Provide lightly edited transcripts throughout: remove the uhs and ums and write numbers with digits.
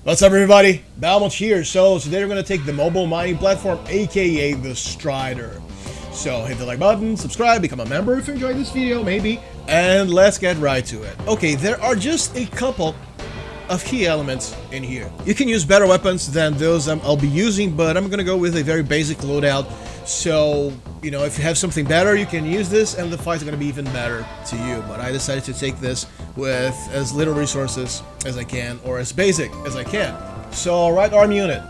What's up, everybody? Balmont here. So today we're going to take the mobile mining platform, aka the Strider. So hit the like button, subscribe, become a member if you enjoyed this video, maybe, and let's get right to it. Okay, there are just a couple of key elements in here. You can use better weapons than those I'll be using, but I'm going to go with a very basic loadout. So, you know, if you have something better, you can use this and the fight's going to be even better to you. But I decided to take this with as little resources as I can, or as basic as I can. So, right arm unit,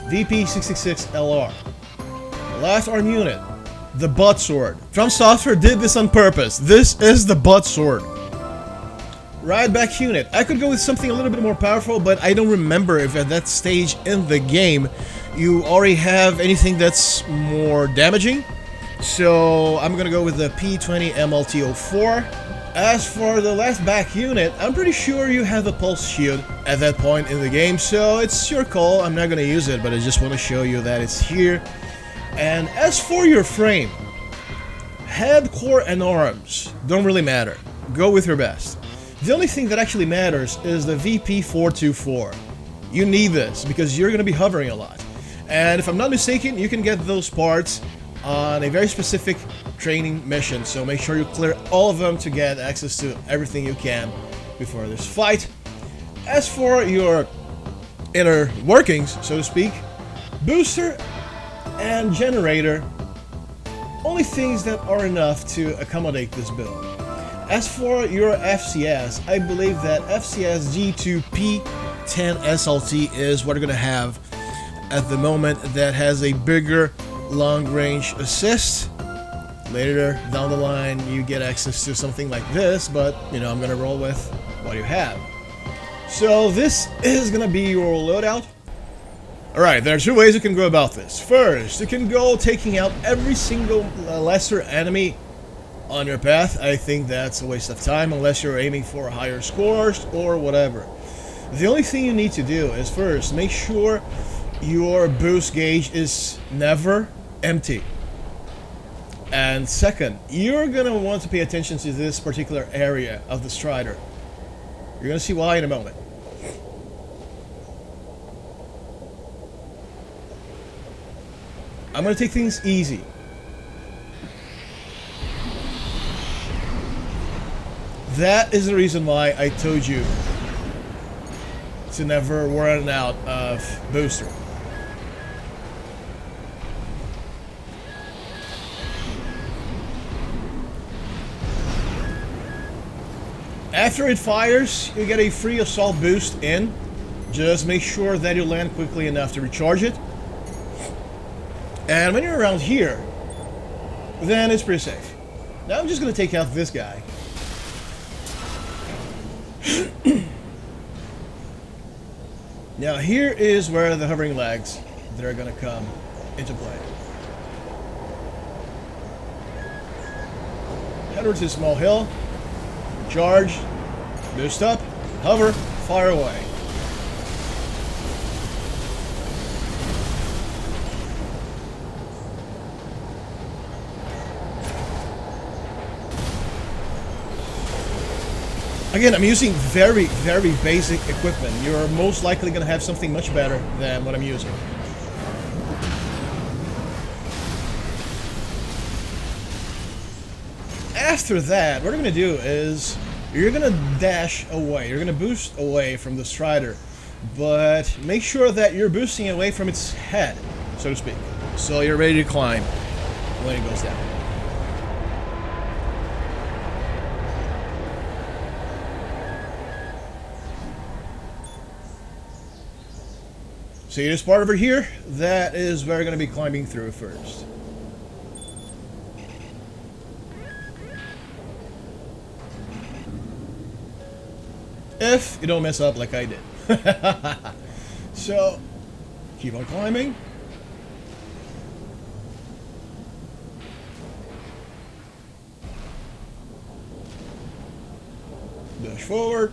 VP666LR. Left arm unit, the butt sword. From Software did this on purpose. This is the butt sword. Right back unit. I could go with something a little bit more powerful, but I don't remember if at that stage in the game you already have anything that's more damaging. So I'm gonna go with the P20 MLT04. As for the left back unit, I'm pretty sure you have a pulse shield at that point in the game, so it's your call. I'm not gonna use it, but I just want to show you that it's here. And as for your frame, head, core, and arms don't really matter. Go with your best. The only thing that actually matters is the VP424. You need this because you're going to be hovering a lot. And if I'm not mistaken, you can get those parts on a very specific training mission. So make sure you clear all of them to get access to everything you can before this fight. As for your inner workings, so to speak, booster and generator, only things that are enough to accommodate this build. As for your FCS, I believe that FCS G2P10 SLT is what you're going to have at the moment, that has a bigger long-range assist. Later down the line, you get access to something like this, but, you know, I'm going to roll with what you have. So this is going to be your loadout. Alright, there are two ways you can go about this. First, you can go taking out every single lesser enemy on your path. I think that's a waste of time unless you're aiming for higher scores or whatever. The only thing you need to do is first make sure your boost gauge is never empty. And second, you're gonna want to pay attention to this particular area of the Strider. You're gonna see why in a moment. I'm gonna take things easy. That is the reason why I told you to never run out of booster. After it fires, you get a free assault boost in. Just make sure that you land quickly enough to recharge it. And when you're around here, then it's pretty safe. Now I'm just going to take out this guy. Now here is where the hovering lags that are going to come into play. Head over to a small hill, charge, boost up, hover, fire away. Again, I'm using very, very basic equipment. You're most likely going to have something much better than what I'm using. After that, what you're going to do is you're going to dash away. You're going to boost away from the Strider, but make sure that you're boosting away from its head, so to speak. So you're ready to climb when it goes down. See this part over here? That is where we're going to be climbing through first. If you don't mess up like I did. So, keep on climbing. Dash forward.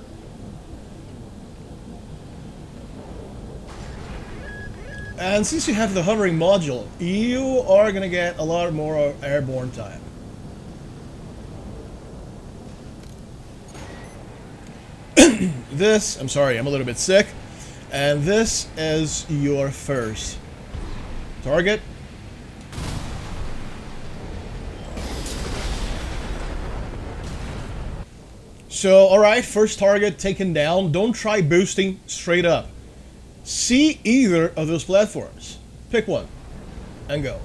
And since you have the hovering module, you are going to get a lot more airborne time. This, I'm sorry, I'm a little bit sick. And this is your first target. So, alright, first target taken down. Don't try boosting straight up. See either of those platforms. Pick one and go.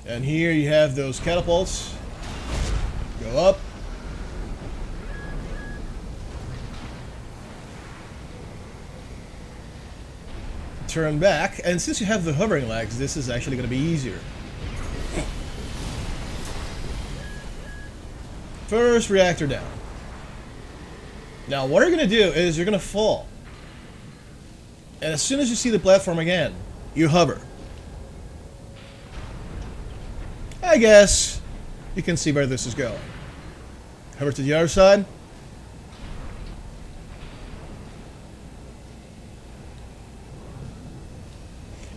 And here you have those catapults. Go up. Turn back, and since you have the hovering legs, this is actually going to be easier. First reactor down. Now what you're going to do is you're going to fall. And as soon as you see the platform again, you hover. I guess you can see where this is going. Hover to the other side.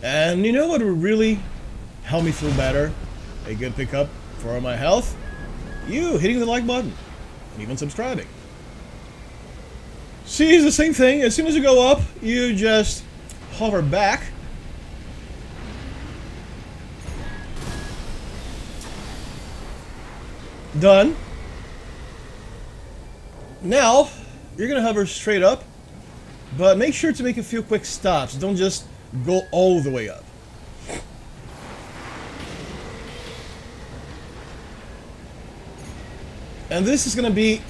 And you know what would really help me feel better? A good pickup for my health? You hitting the like button. And even subscribing. See, it's the same thing. As soon as you go up, you just hover back. Done. Now, you're going to hover straight up. But make sure to make a few quick stops. Don't just go all the way up. And this is going to be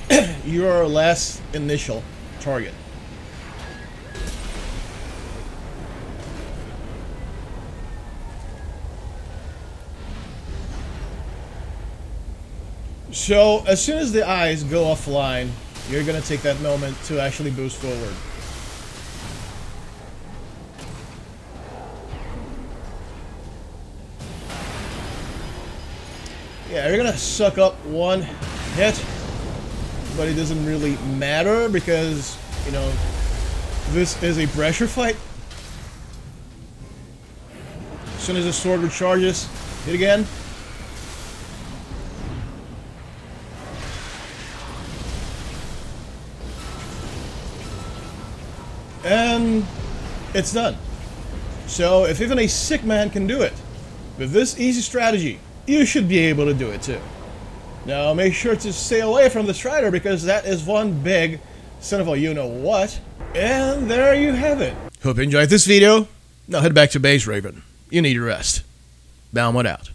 your last initial target. So, as soon as the eyes go offline, you're going to take that moment to actually boost forward. Yeah, you're gonna suck up one hit, but it doesn't really matter because, you know, this is a pressure fight. As soon as the sword recharges, hit again. And it's done. So if even a sick man can do it, with this easy strategy, you should be able to do it too. Now make sure to stay away from the Strider because that is one big son of a you-know-what. And there you have it. Hope you enjoyed this video. Now head back to base, Raven. You need a rest. Balmwood out.